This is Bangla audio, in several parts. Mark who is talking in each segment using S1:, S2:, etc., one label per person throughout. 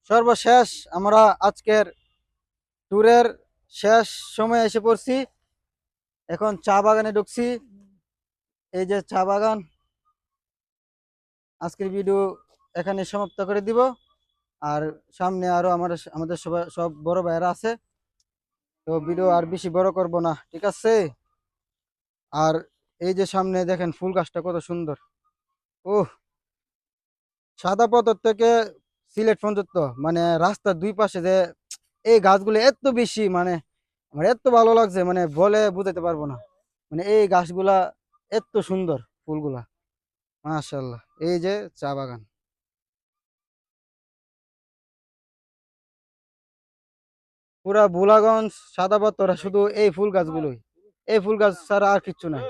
S1: সর্বশেষ আমরা আজকের ট্যুরের শেষ সময়ে এসে পড়ছি। এখন চা বাগানে ঢুকছি। এই যে চা বাগান। আজকের ভিডিও এখানে সমাপ্ত করে দিব। আর সামনে আরো আমাদের সব বড় ভাইয়েরা আছে, তো ভিডিও আর বেশি বড় করব না, ঠিক আছে? আর এই যে সামনে দেখেন ফুল গাছটা কত সুন্দর। ও, সাদা পাথর থেকে সিলেট পর্যন্ত, মানে রাস্তার দুই পাশে যে এই গাছগুলো এত বেশি, মানে আমার এত ভালো লাগছে, মানে বলে বুঝাতে পারবো না। মানে এই গাছগুলা এত সুন্দর, ফুলগুলা, মাশাআল্লাহ। এই যে চা বাগান, পুরা ভোলাগঞ্জ সাদা পাথর শুধু এই ফুল গাছগুলোই। এই ফুল গাছ ছাড়া আর কিচ্ছু নাই।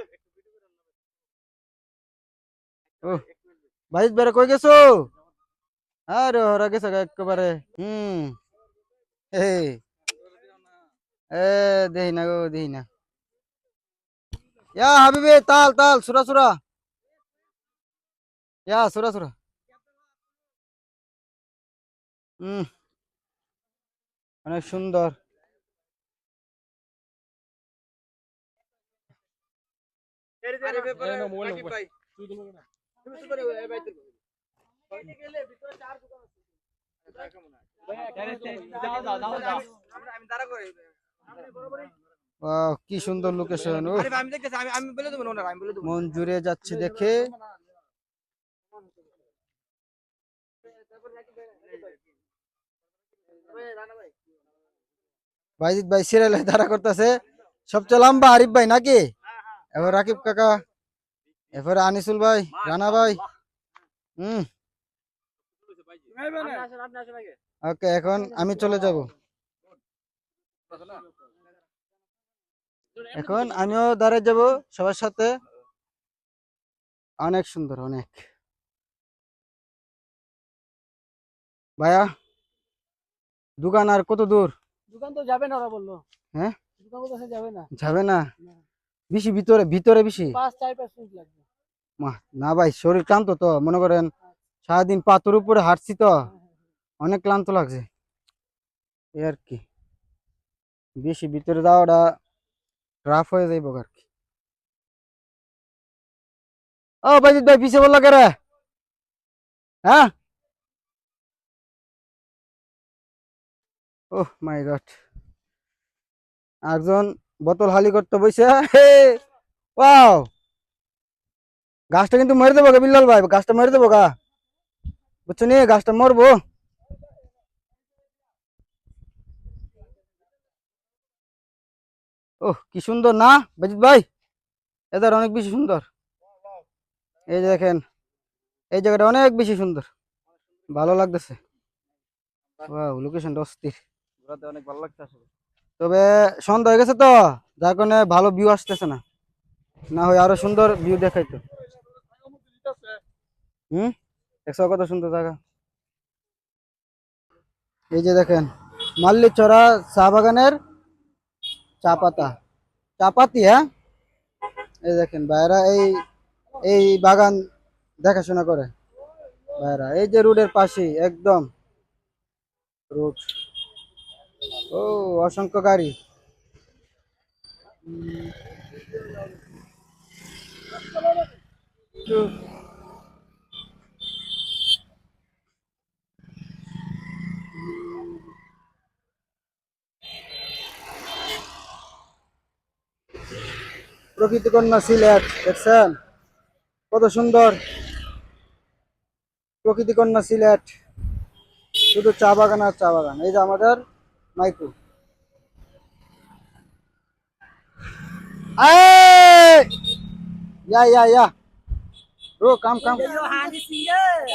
S1: ও, ভাই বেড়ে কই গেছো? আরে ওরা গেছে গা একেবারে। হুম। এই এ দেহি না গো, দেহি না। ইয়া হাবিবে, তাল তাল সুরা সুরা, ইয়া সুরা সুরা। হুম, অনেক সুন্দর। কি সুন্দর লোকেশন, মন জুড়ে যাচ্ছে দেখে। বাইজিৎ ভাই সিরিয়ালে ধারা করতেছে। সবচেয়ে লম্বা আরিফ ভাই নাকি? এবার রাকিব কাকা, এরপরে আনিসুল ভাই, রানা ভাই। হুম। ওকে, এখন আমি চলে যাব। এখন আমিও দাঁড়িয়ে যাব সবার সাথে। অনেক সুন্দর, অনেক। ভাইয়া, দোকান আর কত দূর?
S2: দোকান তো যাবে না, ওরা বললো।
S1: হ্যাঁ,
S2: দোকান কোথাও যাবে না।
S1: যাবে না? বেশি ভিতরে ভিতরে বেশি?
S2: 5-4 মিনিট লাগবে।
S1: না ভাই, শরীর ক্লান্ত তো, মনে করেন সারাদিন পাথর উপরে হাঁটছি তো, অনেক ক্লান্ত লাগছে। এই আর কি, বেশি ভিতরে যাওয়াটা রাফ হয়ে যাইব আর কি। ও বাইজিৎ ভাই, পিছে বললো কে রে? হ্যাঁ। ওহ মাই গড, একজন বোতল হালি করতে বসে। ওয়াও, গাছটা কিন্তু মেরে দেবো গা বিল্লাল ভাই, গাছটা মেরে দেবো গা, বুঝছো নি? গাছটা মরবো। ওহ কি সুন্দর না বাজিত ভাই, এদের অনেক বেশি সুন্দর। এই যে দেখেন, এই জায়গাটা অনেক বেশি সুন্দর, ভালো লাগতেছে। ওয়াও, লোকেশনটা অস্থির, ঘোরাতে অনেক ভালো লাগতেছে। তবে সন্ধ্যা হয়ে গেছে তো, যার কারণে ভালো ভিউ আসতেছে না, না হয় আরো সুন্দর ভিউ দেখাইতো। হুম, দেখছো কত সুন্দর জায়গা। এই যে দেখেন, মাল্লিচড়া চা বাগানের চা পাতা, চা পাতি। হ্যাঁ, এই দেখেন ভাইরা এই এই বাগান দেখাশোনা করে ভাইরা। এই যে রোডের পাশে একদম রোড। ও, অসংখ্য গাড়ি। প্রকৃতি কন্যা সিলেট, দেখছেন কত সুন্দর? প্রকৃতি কন্যা সিলেট, শুধু চা বাগান আর চা বাগান। এই যে আমাদের মাইকু। আয়, ইয়া ব্রো, কাম কাম।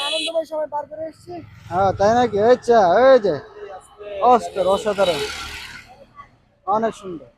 S2: আনন্দময় সময় পার করে এসেছি।
S1: হ্যাঁ তাই নাকি? আচ্ছা, এই যে অসাধারণ, অনেক সুন্দর।